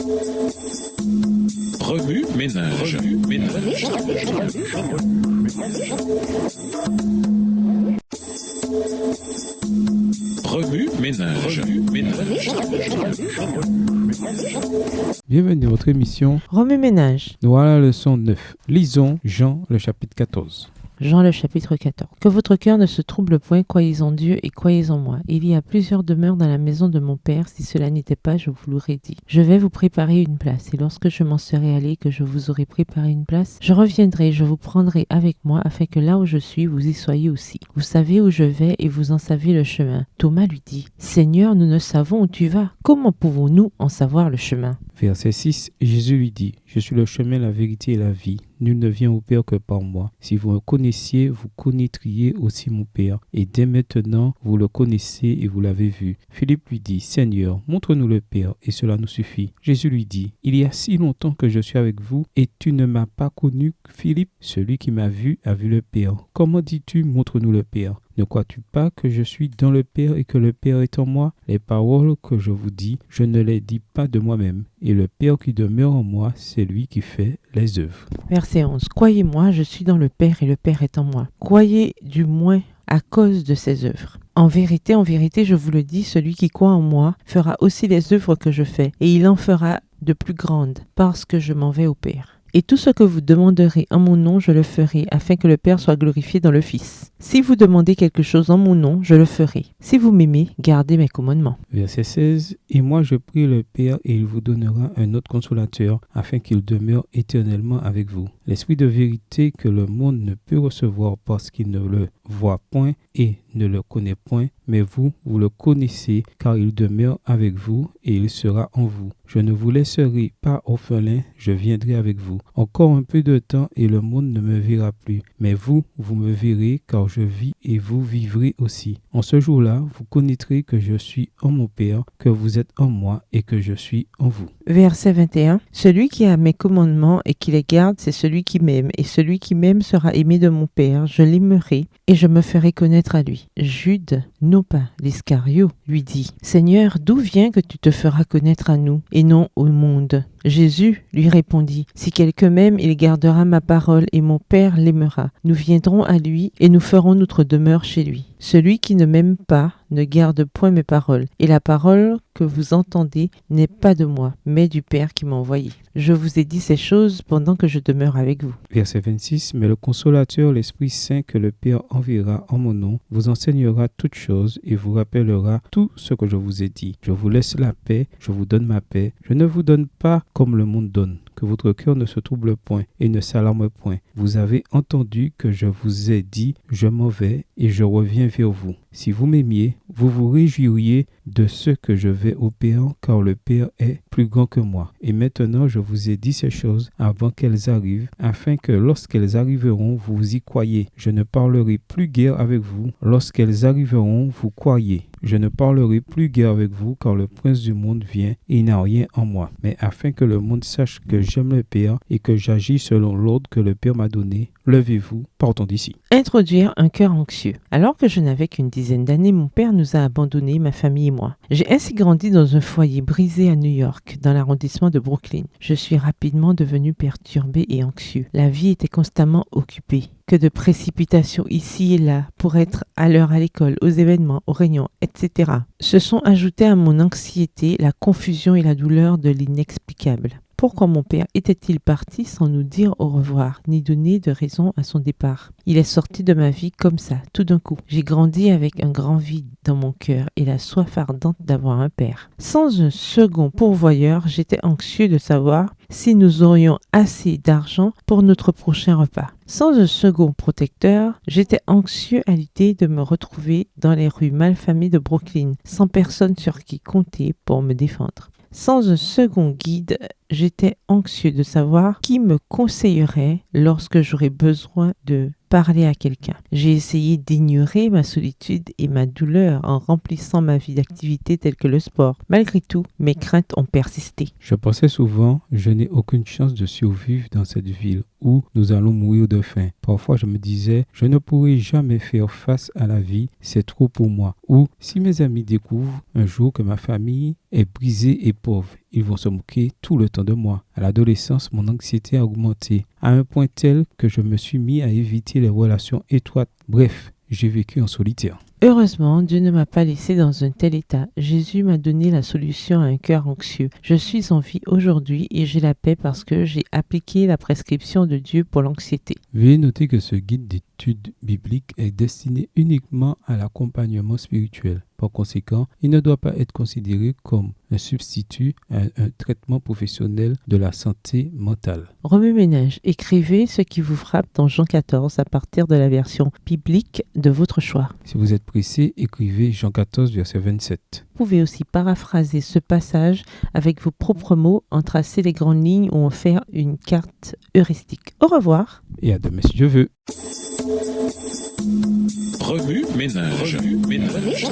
Remue ménage. Remue ménage. Bienvenue dans votre émission Remue ménage. Nous voilà la leçon 9. Lisons Jean le chapitre 14. Jean le chapitre 14. Que votre cœur ne se trouble point, croyez en Dieu et croyez en moi. Il y a plusieurs demeures dans la maison de mon Père. Si cela n'était pas, je vous l'aurais dit. Je vais vous préparer une place, et lorsque je m'en serai allé, que je vous aurai préparé une place, je reviendrai, je vous prendrai avec moi, afin que là où je suis, vous y soyez aussi. Vous savez où je vais, et vous en savez le chemin. Thomas lui dit, Seigneur, nous ne savons où tu vas. Comment pouvons-nous en savoir le chemin? Verset 6. Jésus lui dit, je suis le chemin, la vérité et la vie. Nul ne vient au Père que par moi. Si vous me connaissiez, vous connaîtriez aussi mon Père. Et dès maintenant, vous le connaissez et vous l'avez vu. Philippe lui dit, Seigneur, montre-nous le Père, et cela nous suffit. Jésus lui dit, il y a si longtemps que je suis avec vous, et tu ne m'as pas connu, Philippe. Celui qui m'a vu a vu le Père. Comment dis-tu, montre-nous le Père? Ne crois-tu pas que je suis dans le Père et que le Père est en moi? Les paroles que je vous dis, je ne les dis pas de moi-même. Et le Père qui demeure en moi, c'est lui qui fait les œuvres. Verset 11. Croyez-moi, je suis dans le Père et le Père est en moi. Croyez du moins à cause de ses œuvres. En vérité, je vous le dis, celui qui croit en moi fera aussi les œuvres que je fais, et il en fera de plus grandes, parce que je m'en vais au Père. Et tout ce que vous demanderez en mon nom, je le ferai, afin que le Père soit glorifié dans le Fils. Si vous demandez quelque chose en mon nom, je le ferai. Si vous m'aimez, gardez mes commandements. Verset 16. Et moi je prie le Père, et il vous donnera un autre consolateur, afin qu'il demeure éternellement avec vous. L'Esprit de vérité que le monde ne peut recevoir parce qu'il ne le voit point et ne le connaît point, mais vous le connaissez, car il demeure avec vous et il sera en vous. Je ne vous laisserai pas orphelin, je viendrai avec vous. Encore un peu de temps et le monde ne me verra plus, mais vous me verrez, car je vis et vous vivrez aussi. En ce jour-là, vous connaîtrez que je suis en mon Père, que vous êtes en moi et que je suis en vous. Verset 21. Celui qui a mes commandements et qui les garde, c'est celui qui m'aime, et celui qui m'aime sera aimé de mon Père. Je l'aimerai et je me ferai connaître à lui. Jude, non pas l'Iscario, lui dit, Seigneur, d'où vient que tu te feras connaître à nous et non au monde? Jésus lui répondit, si quelqu'un m'aime, il gardera ma parole et mon Père l'aimera. Nous viendrons à lui et nous ferons notre demeure chez lui. Celui qui ne m'aime pas ne garde point mes paroles, et la parole que vous entendez n'est pas de moi, mais du Père qui m'a envoyé. Je vous ai dit ces choses pendant que je demeure avec vous. Verset 26. Mais le consolateur, l'Esprit Saint que le Père enverra en mon nom, vous enseignera toutes choses et vous rappellera tout ce que je vous ai dit. Je vous laisse la paix, je vous donne ma paix. Je ne vous donne pas comme le monde donne. Que votre cœur ne se trouble point et ne s'alarme point. Vous avez entendu que je vous ai dit, je m'en vais et je reviens vers vous. Si vous m'aimiez, vous vous réjouiriez de ce que je vais au Père, car le Père est plus grand que moi. Et maintenant, je vous ai dit ces choses avant qu'elles arrivent, afin que lorsqu'elles arriveront, vous y croyiez. Je ne parlerai plus guère avec vous. Lorsqu'elles arriveront, vous croyez. Je ne parlerai plus guère avec vous, car le prince du monde vient et il n'a rien en moi. Mais afin que le monde sache que j'aime le Père et que j'agis selon l'ordre que le Père m'a donné, levez-vous, partons d'ici. Introduire un cœur anxieux. Alors que je n'avais qu'une dizaine d'années, mon père nous a abandonnés, ma famille et moi. J'ai ainsi grandi dans un foyer brisé à New York, dans l'arrondissement de Brooklyn. Je suis rapidement devenu perturbé et anxieux. La vie était constamment occupée. Que de précipitations ici et là pour être à l'heure à l'école, aux événements, aux réunions, etc. Se sont ajoutées à mon anxiété la confusion et la douleur de l'inexplicable. Pourquoi mon père était-il parti sans nous dire au revoir, ni donner de raison à son départ? Il est sorti de ma vie comme ça, tout d'un coup. J'ai grandi avec un grand vide dans mon cœur et la soif ardente d'avoir un père. Sans un second pourvoyeur, j'étais anxieux de savoir si nous aurions assez d'argent pour notre prochain repas. Sans un second protecteur, j'étais anxieux à l'idée de me retrouver dans les rues malfamées de Brooklyn, sans personne sur qui compter pour me défendre. Sans un second guide, j'étais anxieux de savoir qui me conseillerait lorsque j'aurais besoin de parler à quelqu'un. J'ai essayé d'ignorer ma solitude et ma douleur en remplissant ma vie d'activités telles que le sport. Malgré tout, mes craintes ont persisté. Je pensais souvent, je n'ai aucune chance de survivre dans cette ville ou nous allons mourir de faim. Parfois, je me disais, je ne pourrai jamais faire face à la vie, c'est trop pour moi. Ou si mes amis découvrent un jour que ma famille est brisée et pauvre, ils vont se moquer tout le temps de moi. À l'adolescence, mon anxiété a augmenté à un point tel que je me suis mis à éviter les relations étroites. Bref, j'ai vécu en solitaire. Heureusement, Dieu ne m'a pas laissé dans un tel état. Jésus m'a donné la solution à un cœur anxieux. Je suis en vie aujourd'hui et j'ai la paix parce que j'ai appliqué la prescription de Dieu pour l'anxiété. Veuillez noter que ce guide d'études bibliques est destiné uniquement à l'accompagnement spirituel. Par conséquent, il ne doit pas être considéré comme un substitut à un traitement professionnel de la santé mentale. Remue-ménage, écrivez ce qui vous frappe dans Jean 14 à partir de la version biblique de votre choix. Si vous êtes pressé, écrivez Jean 14, verset 27. Vous pouvez aussi paraphraser ce passage avec vos propres mots, en tracer les grandes lignes ou en faire une carte heuristique. Au revoir. Et à demain si Dieu veut. Remue ménage. Remue ménage.